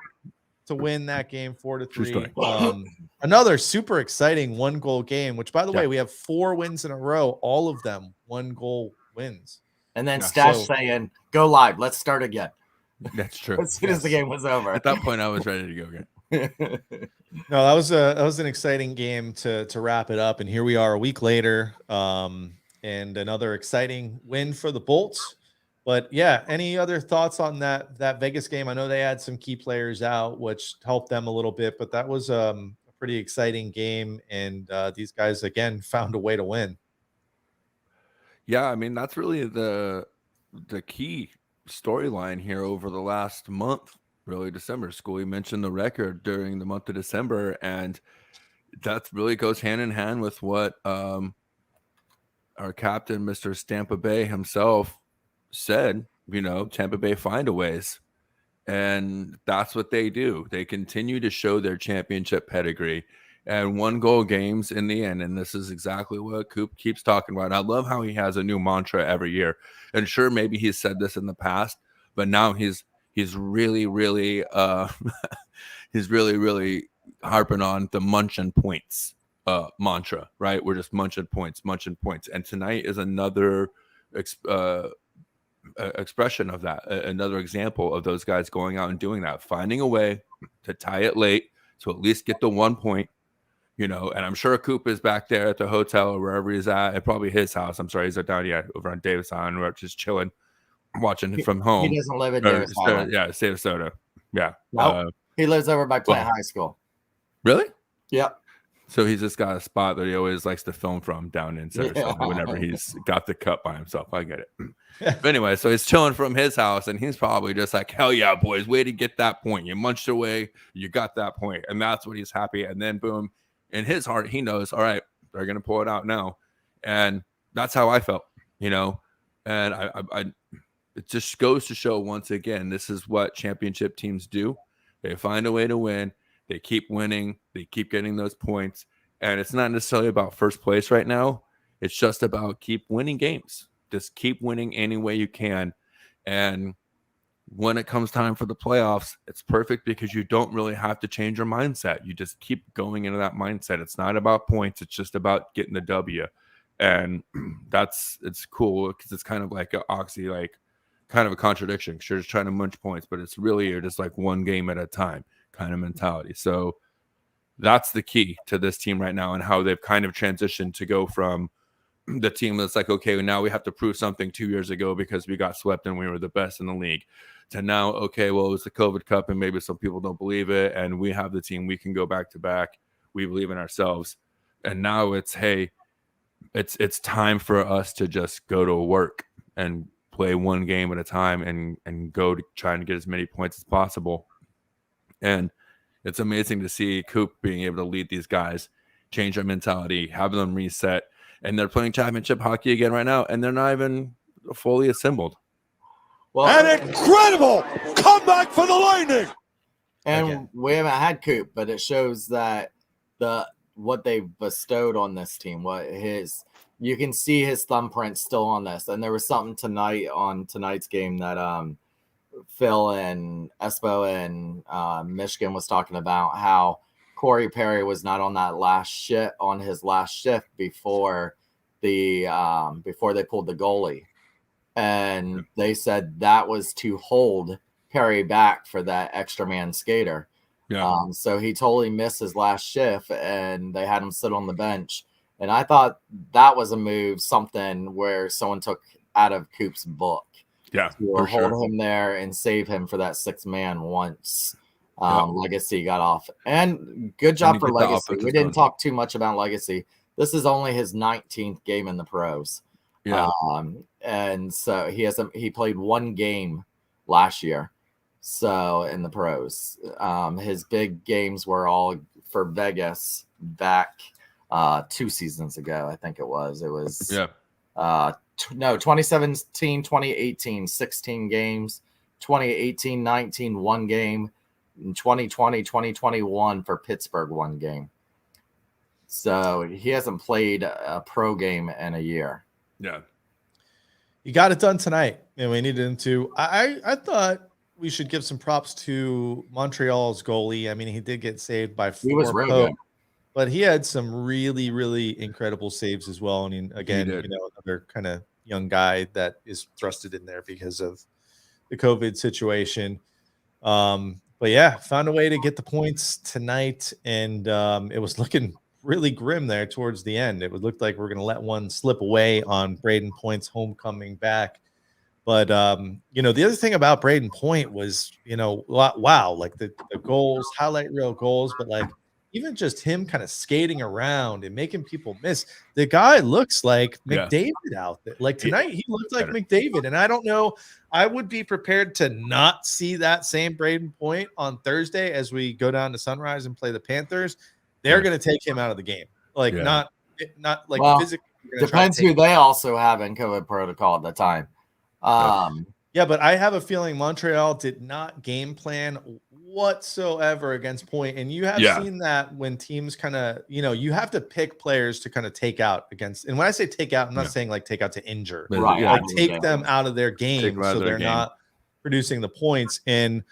to win that game 4-3. Another super exciting 1-goal game, which by the way, we have 4 wins in a row, all of them 1-goal wins. And then Stash saying, go live, let's start again. That's true. As soon as the game was over. At that point, I was ready to go again. No, that was an exciting game to wrap it up. And here we are a week later, and another exciting win for the Bolts. But yeah, any other thoughts on that Vegas game? I know they had some key players out, which helped them a little bit, but that was a pretty exciting game, and these guys again found a way to win. Yeah, I mean that's really the key storyline here over the last month, really December. School, you mentioned the record during the month of December, and that really goes hand in hand with what our captain, Mr. Tampa Bay himself, said. Tampa Bay find a ways. And that's what they do. They continue to show their championship pedigree and 1-goal games in the end. And this is exactly what Coop keeps talking about. I love how he has a new mantra every year. And sure, maybe he's said this in the past, but now he's really, really he's really harping on the Munching Points mantra, right? We're just munching points. And tonight is another expression of that, another example of those guys going out and doing that, finding a way to tie it late to at least get the 1 point, and I'm sure Coop is back there at the hotel or wherever he's at probably his house. I'm sorry, he's down over on Davis Island. We're just chilling, watching it from home. He doesn't live in Davis Island. Yeah, Sarasota. Yeah. Nope. He lives over by Plant Well- High School. Really? Yep. So he's just got a spot that he always likes to film from down in Sarasota whenever he's got the cup by himself. I get it. But anyway, so he's chilling from his house, and he's probably just like, hell yeah, boys, way to get that point. You munched away, you got that point. And that's what he's happy. And then boom, in his heart, he knows, all right, they're going to pull it out now. And that's how I felt, you know. And I it just goes to show once again, this is what championship teams do. They find a way to win. They keep winning. They keep getting those points. And it's not necessarily about first place right now. It's just about keep winning games. Just keep winning any way you can. And when it comes time for the playoffs, it's perfect because you don't really have to change your mindset. You just keep going into that mindset. It's not about points. It's just about getting the W. And it's cool because it's kind of like an oxy, like kind of a contradiction. Because you're just trying to munch points, but it's really you're just like one game at a time kind of mentality. So that's the key to this team right now and how they've kind of transitioned to go from the team that's like, okay, well, now we have to prove something 2 years ago because we got swept and we were the best in the league, to now, okay, well, it was the COVID Cup and maybe some people don't believe it, and we have the team, we can go back to back, we believe in ourselves. And now it's, hey, it's time for us to just go to work and play one game at a time and go to trying to get as many points as possible. And it's amazing to see Coop being able to lead these guys, change their mentality, have them reset. And they're playing championship hockey again right now, and they're not even fully assembled. Well, An incredible comeback for the Lightning. and we haven't had Coop, but it shows that what they've bestowed on this team, you can see his thumbprint still on this. And there was something tonight on tonight's game that Phil and Espo and Michigan was talking about how Corey Perry was not on his last shift before they pulled the goalie, and they said that was to hold Perry back for that extra man skater. Yeah. So he totally missed his last shift, and they had him sit on the bench. And I thought that was a move, something where someone took out of Coop's book. Yeah, To for hold sure. him there and save him for that 6 man once Legacy got off. And good job you for get the Legacy. offensive We didn't zone. talk too much about Legacy. This is only his 19th game in the pros. Yeah. And so he played one game last year. So in the pros, his big games were all for Vegas back 2 seasons ago. I think it was 2017, 2018, 16 games, 2018, 19, 1 game, in 2020, 2021 for Pittsburgh, 1 game. So he hasn't played a pro game in a year. Yeah. He got it done tonight, and we needed him to. I thought we should give some props to Montreal's goalie. I mean, he did get saved by 4 He was real Pope, good. but he had some really, really incredible saves as well. I mean, again, did. another kind of young guy that is thrusted in there because of the COVID situation. But yeah, found a way to get the points tonight, and it was looking really grim there towards the end. It would look like we're going to let one slip away on Braden Point's homecoming back. But the other thing about Braden Point was, wow, like the goals, highlight reel goals, but like even just him kind of skating around and making people miss. The guy looks like McDavid out there. Like tonight, he looked like McDavid. And I don't know, I would be prepared to not see that same Braden Point on Thursday as we go down to Sunrise and play the Panthers. They're going to take him out of the game. Like not like physically. Depends who they also have in COVID protocol at the time. Yeah, but I have a feeling Montreal did not game plan whatsoever against Point. And you have seen that when teams kind of, you have to pick players to kind of take out against. And when I say take out, I'm not saying like take out to injure. Right. Like take them out of their game so they're not producing the points. And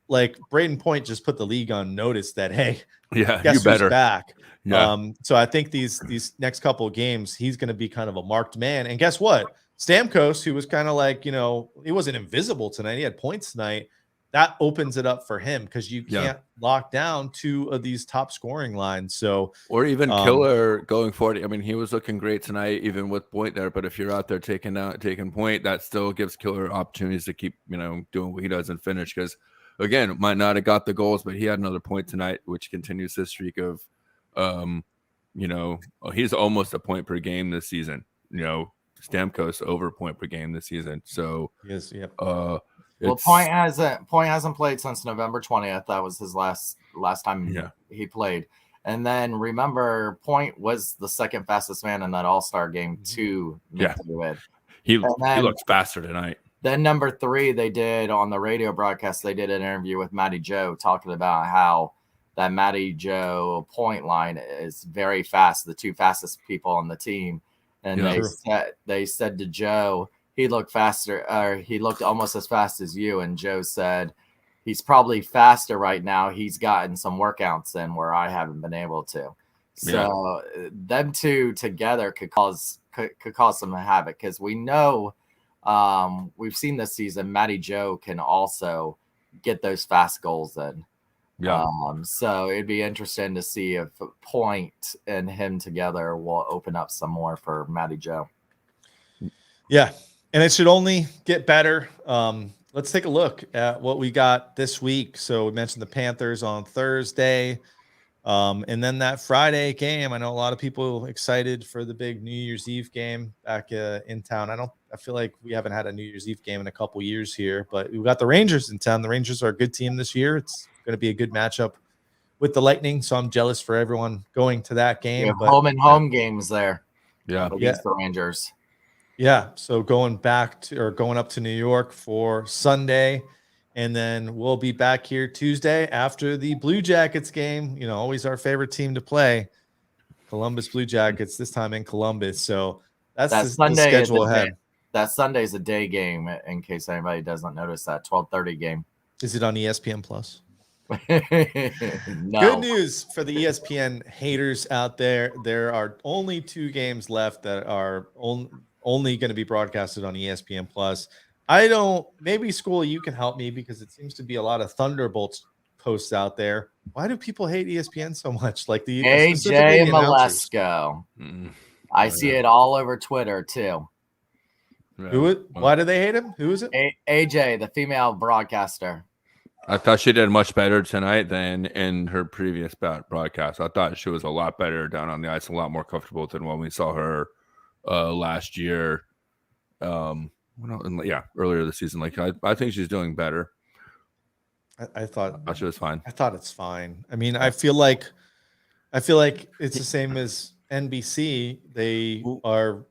like Braden Point just put the league on notice that, hey, guess you better who's back. Yeah. So I think these next couple of games, he's going to be kind of a marked man. And guess what? Stamkos, who was kind of like, he wasn't invisible tonight. He had points tonight. That opens it up for him because you can't lock down 2 of these top scoring lines. So, or even Killer going forward. I mean, he was looking great tonight, even with Point there. But if you're out there taking Point, that still gives Killer opportunities to keep, doing what he does and finish. Because again, might not have got the goals, but he had another point tonight, which continues this streak of, he's almost a point per game this season. Stamkos over a point per game this season. So yes, yep. Point hasn't played since November 20th. That was his last time he played. And then remember, Point was the second fastest man in that All-Star game to win. He looked faster tonight. Then number 3, they did on the radio broadcast, they did an interview with Matty Joe talking about how that Matty Joe Point line is very fast, the 2 fastest people on the team. And they said to Joe, he looked faster, or he looked almost as fast as you. And Joe said, he's probably faster right now. He's gotten some workouts in where I haven't been able to. So them two together could cause some havoc, because we know we've seen this season Matty Joe can also get those fast goals in. Yeah. So it'd be interesting to see if Point and him together will open up some more for Matty Joe. Yeah, and it should only get better. Let's take a look at what we got this week. So we mentioned the Panthers on Thursday. And then that Friday game, I know a lot of people excited for the big New Year's Eve game back in town. I feel like we haven't had a New Year's Eve game in a couple years here, but we've got the Rangers in town. The Rangers are a good team this year. It's going to be a good matchup with the Lightning, so I'm jealous for everyone going to that game. But home games there. Yeah. Against the Rangers. Yeah, so going up to New York for Sunday, and then we'll be back here Tuesday after the Blue Jackets game. Always our favorite team to play, Columbus Blue Jackets, this time in Columbus. So that's the schedule ahead. That Sunday's a day game, in case anybody doesn't notice that 12:30 game. Is it on ESPN Plus? No. Good news for the ESPN haters out there. There are only 2 games left that are only going to be broadcasted on ESPN Plus. Maybe School, you can help me, because it seems to be a lot of Thunderbolts posts out there. Why do people hate ESPN so much? Like the AJ Malesko. I see it all over Twitter too. Why do they hate him? Who is it? AJ, the female broadcaster. I thought she did much better tonight than in her previous broadcast. I thought she was a lot better down on the ice, a lot more comfortable than when we saw her last year. Earlier this season. Like I think she's doing better. I thought she was fine. I thought it's fine. I mean, I feel like it's the same as NBC. They are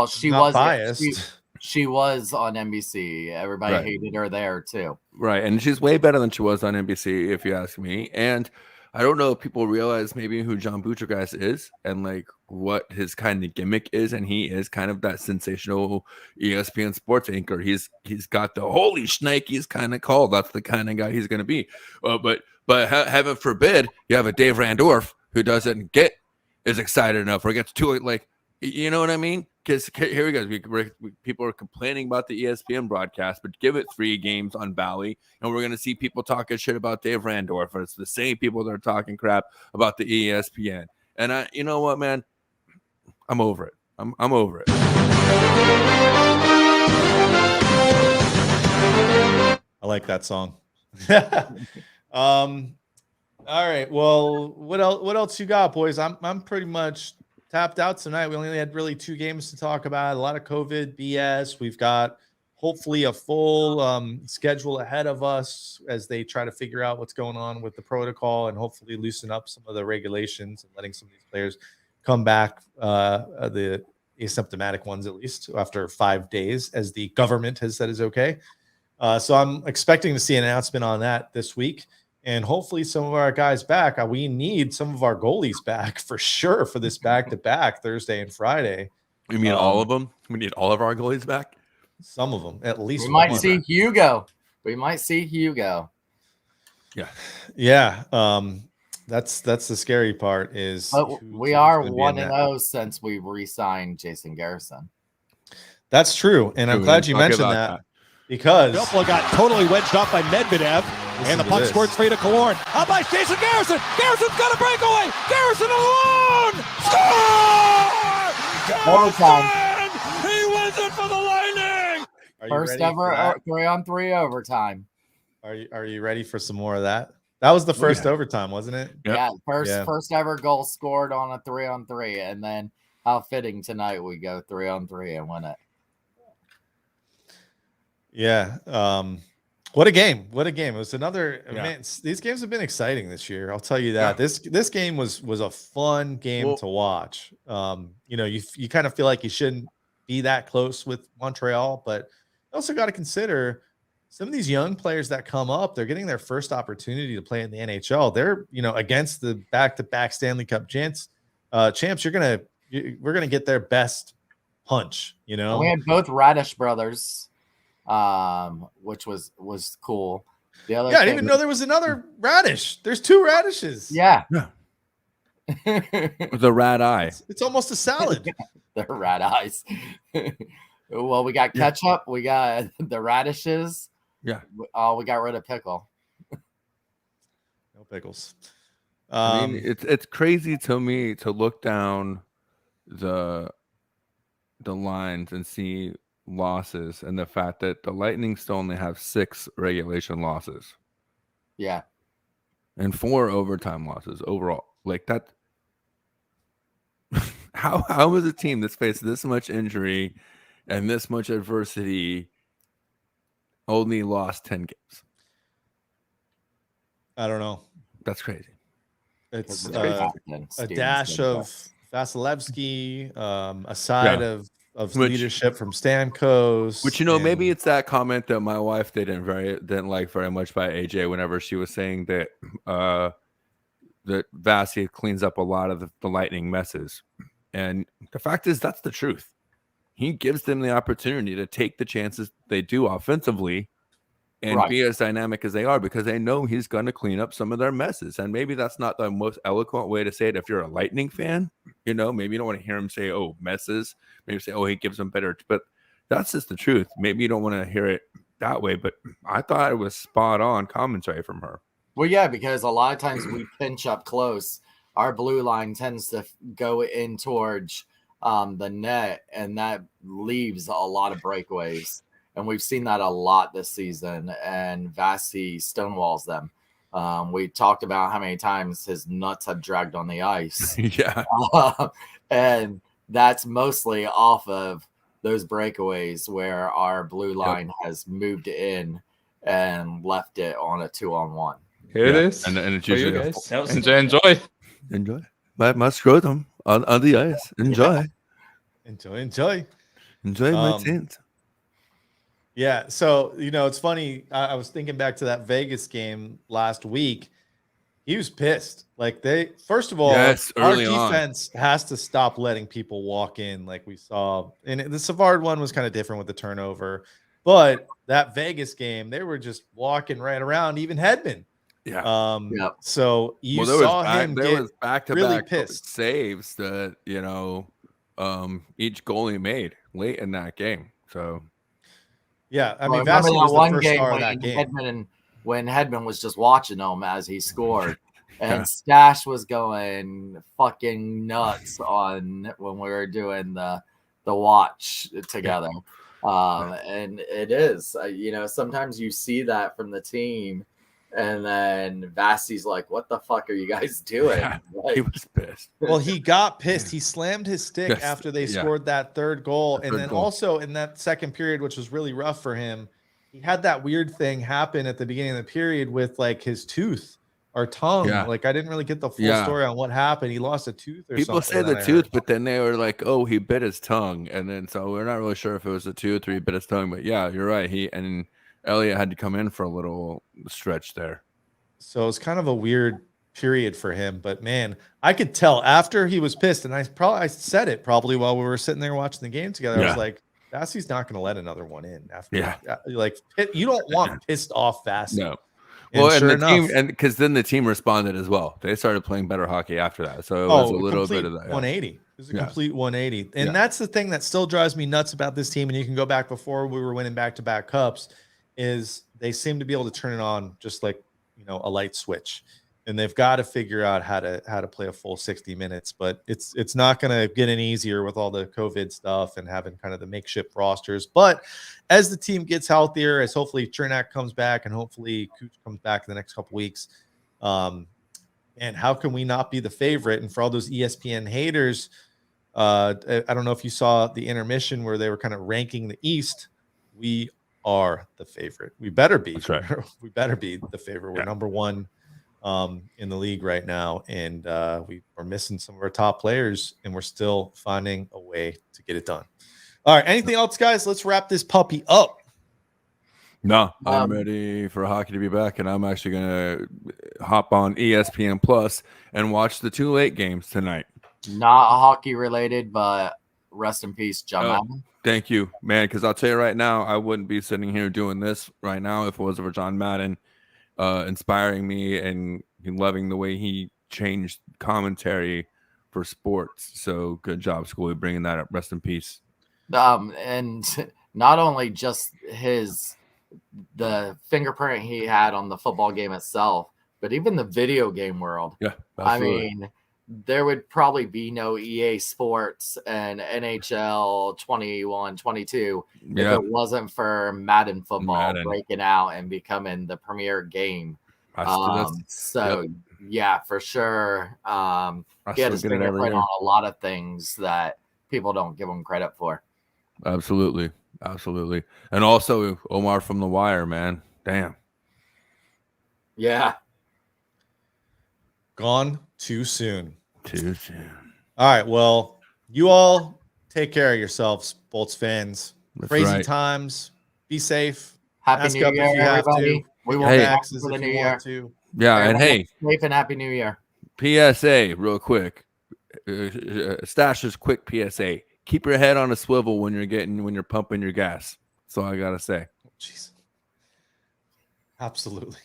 she not was biased. She was on NBC. Everybody hated her there too. Right, and she's way better than she was on NBC, if you ask me. And I don't know if people realize maybe who John Buchargeist is and like what his kind of gimmick is, and he is kind of that sensational ESPN sports anchor. He's got the holy Schnikes kind of call. That's the kind of guy he's going to be. But heaven forbid you have a Dave Randorf who doesn't get as excited enough or gets too like, you know what I mean? Because here we go. People are complaining about the ESPN broadcast, but give it 3 games on Bally, and we're going to see people talking shit about Dave Randorf. It's the same people that are talking crap about the ESPN. And you know what, man? I'm over it. I'm over it. I like that song. All right. Well, what else you got, boys? I'm pretty much tapped out tonight. We only had really 2 games to talk about. A lot of COVID BS. We've got hopefully a full schedule ahead of us as they try to figure out what's going on with the protocol and hopefully loosen up some of the regulations and letting some of these players come back, the asymptomatic ones at least, after 5 days, as the government has said is okay. So I'm expecting to see an announcement on that this week. And hopefully some of our guys back. We need some of our goalies back for sure for this back-to-back Thursday and Friday. You mean all of them? We need all of our goalies back? Some of them, at least. We might see Hugo. We might see Hugo. Yeah. Yeah. That's the scary part is. But we are 1-0 since we re-signed Jason Garrison. That's true. And I'm glad you mentioned that. Because Filppula got totally wedged off by Medvedev, and the puck scored free to Killorn. How about Jason Garrison? Garrison's got a breakaway. Garrison alone. Score! Overtime. He wins it for the Lightning. First ever 3-on-3 overtime. Are you ready for some more of that? That was the first overtime, wasn't it? Yep. Yeah, first ever goal scored on a 3-on-3, and then how fitting tonight we go 3-on-3 and win it. Yeah. What a game. What a game. It was another man, these games have been exciting this year. I'll tell you that. This game was a fun game to watch. You know, you kind of feel like you shouldn't be that close with Montreal, but you also got to consider some of these young players that come up, they're getting their first opportunity to play in the NHL. They're, you know, against the back-to-back Stanley Cup champs, we're gonna get their best punch, you know. And we had both Radish brothers, which was cool. The other I didn't even know there was another Radish. There's two Radishes. Yeah. The rat eye. It's almost a salad. The rat eyes. Well, we got ketchup, we got the radishes. Yeah. We got rid of pickle. No pickles. I mean, it's crazy to me to look down the lines and see losses, and the fact that the Lightning still only have 6 regulation losses. Yeah. And 4 overtime losses overall. Like that. How is a team that's faced this much injury and this much adversity only lost 10 games? I don't know. That's crazy. It's a dash of Vasilevsky, a side of leadership from Stamkos. Which, you know, maybe it's that comment that my wife didn't like very much by AJ whenever she was saying that that Vasi cleans up a lot of the Lightning messes. And the fact is, that's the truth. He gives them the opportunity to take the chances they do offensively and be as dynamic as they are, because they know he's going to clean up some of their messes. And maybe that's not the most eloquent way to say it. If you're a Lightning fan, you know, maybe you don't want to hear him say, oh, messes. Maybe say, oh, he gives them better. But that's just the truth. Maybe you don't want to hear it that way. But I thought it was spot on commentary from her. Well, yeah, because a lot of times we pinch up close. Our blue line tends to go in towards the net, and that leaves a lot of breakaways. And we've seen that a lot this season, and Vasi stonewalls them. We talked about how many times his nuts have dragged on the ice. Yeah. And that's mostly off of those breakaways where our blue line has moved in and left it on a 2-on-1. Here it is. And it's for you usually guys. Enjoy. Enjoy. My scrotum on the ice. Enjoy. Enjoy. Enjoy my tent. Yeah. So, you know, it's funny. I was thinking back to that Vegas game last week. He was pissed. Like first of all, our defense has to stop letting people walk in like we saw. And the Savard one was kind of different with the turnover. But that Vegas game, they were just walking right around, even Hedman. Yeah. So you saw him get was back-to-back really pissed. saves that, you know, each goalie made late in that game. So yeah, I mean, Vasi was the first star of that game. When Hedman was just watching him as he scored, and Stash was going fucking nuts on when we were doing the watch together. And it is, you know, sometimes you see that from the team, and then Vasi's like, what the fuck are you guys doing? Yeah, like, he was pissed. Well, he got pissed. He slammed his stick after they scored that third goal. And then also in that second period, which was really rough for him, he had that weird thing happen at the beginning of the period with like his tooth or tongue. Yeah. Like I didn't really get the full story on what happened. He lost a tooth or People something. say the tooth, but then they were like, oh, he bit his tongue. And then so we're not really sure if it was the tooth or he bit his tongue. But yeah, you're right. Elliott had to come in for a little stretch there. So it's kind of a weird period for him. But man, I could tell after he was pissed, and I said it probably while we were sitting there watching the game together. I was like, Vasi's not going to let another one in after. Like you don't want pissed off Vasi. No. And well, sure and the team, and because then the team responded as well. They started playing better hockey after that. So it was a little bit of that. 180. It was a complete 180. And that's the thing that still drives me nuts about this team. And you can go back before we were winning back-to-back cups, is they seem to be able to turn it on just like, you know, a light switch. and they've got to figure out how to play a full 60 minutes. But it's not going to get any easier with all the COVID stuff and having kind of the makeshift rosters. But as the team gets healthier, as hopefully Chernak comes back and hopefully Cooch comes back in the next couple weeks, and how can we not be the favorite? And for all those ESPN haters, I don't know if you saw the intermission where they were kind of ranking the East. We are the favorite. We better be. That's right. We better be the favorite. We're number one in the league right now, and we're missing some of our top players, and we're still finding a way to get it done. All right. Anything else, guys? Let's wrap this puppy up. No, I'm ready for hockey to be back, and I'm actually going to hop on ESPN Plus and watch the 2 late games tonight. Not hockey related, but rest in peace, John Madden. Thank you, man, because I'll tell you right now, I wouldn't be sitting here doing this right now if it wasn't for John Madden inspiring me and loving the way he changed commentary for sports. So good job, Schoolie, bringing that up. Rest in peace. And not only just the fingerprint he had on the football game itself, but even the video game world. Yeah, absolutely. I mean, there would probably be no EA Sports and NHL 21, 22 if it wasn't for Madden football breaking out and becoming the premier game. Yeah, for sure. He had his fingerprint on a lot of things that people don't give him credit for. Absolutely. And also Omar from The Wire, man. Damn. Yeah. Gone too soon. All right. Well, you all take care of yourselves, Bolts fans. That's Crazy right. times. Be safe. Happy New Year, everybody. We will be back for the new year. Yeah, and hey, safe and happy New Year. PSA, real quick. Stash's quick PSA. Keep your head on a swivel when you're pumping your gas. That's all I gotta say. Jeez. Absolutely.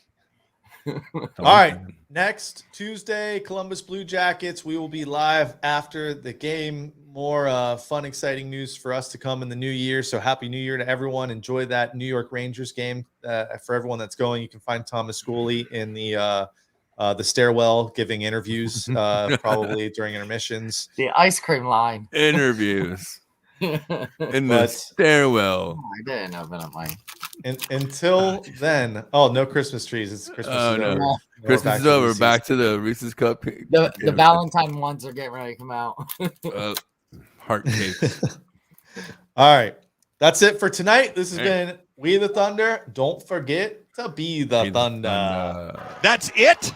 All right. Next Tuesday, Columbus Blue Jackets. We will be live after the game. More fun, exciting news for us to come in the new year. So happy New Year to everyone. Enjoy that New York Rangers game. For everyone that's going, you can find Thomas Schooley in the stairwell giving interviews, probably during intermissions. The ice cream line. Interviews. In the stairwell. I didn't open up mine. Until then, no Christmas trees. It's Christmas. No. Christmas is over. Back to the Reese's Cup. The Valentine ones are getting ready to come out. Heart cakes. All right. That's it for tonight. This has been We the Thunder. Don't forget to be the Thunder. That's it?